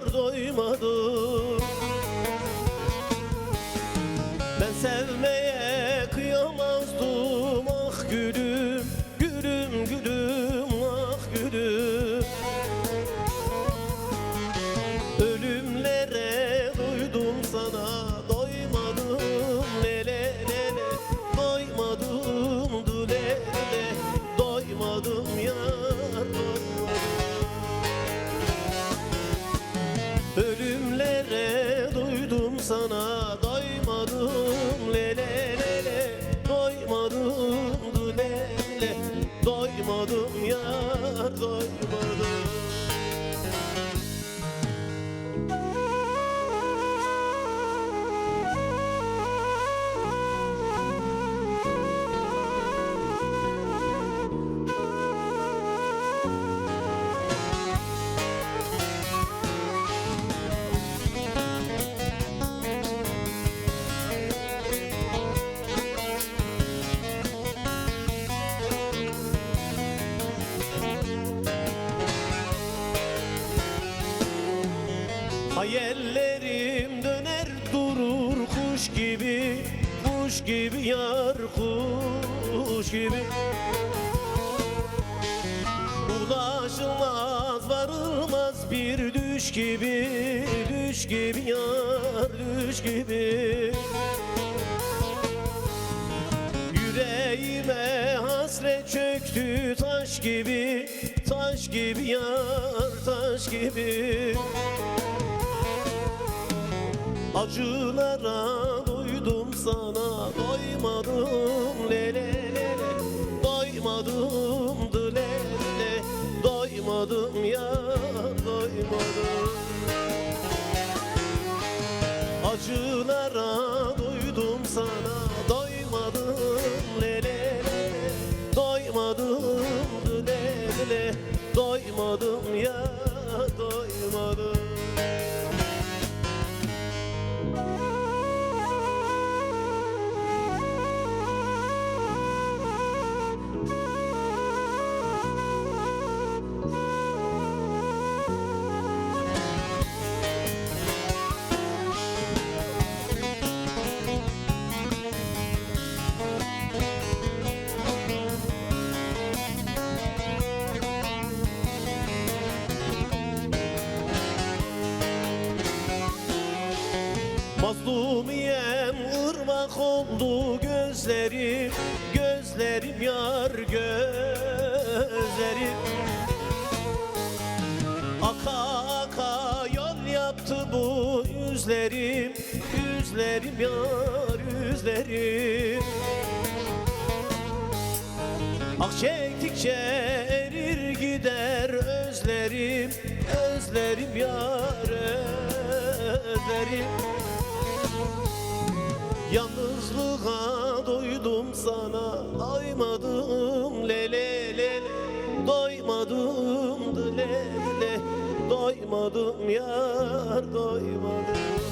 yar doymadım. Ben sevmeye kıyamazdım, ah gülüm, gülüm, gülüm, ah gülüm. Ölümlere doydum sana, doymadım lele lele, doymadım dule lele, doymadım yar doymadım. Ölümlere doydum sana, doymadım lele lele, doymadım dule lele, doymadım yar doymadım. Hayallerim döner durur kuş gibi, kuş gibi yar, kuş gibi. Ulaşılmaz varılmaz bir düş gibi, düş gibi yar, düş gibi. Yüreğime hasret çöktü taş gibi, taş gibi yar, taş gibi. Acılara doydum sana, doymadım lele lele, doymadım dile lele, doymadım ya, doymadım. Acılara doydum sana, doymadım lele lele, doymadım dile lele, doymadım ya, doymadım. Mazlumiyem ırmak oldu gözlerim, gözlerim yar gözlerim. Aka aka yol yaptı bu yüzlerim, yüzlerim yar yüzlerim. Ah çektikçe erir gider özlerim, özlerim yar özlerim. Yalnızlığa doydum sana, doymadım lele lele, doymadım dile dile, doymadım yar doymadım.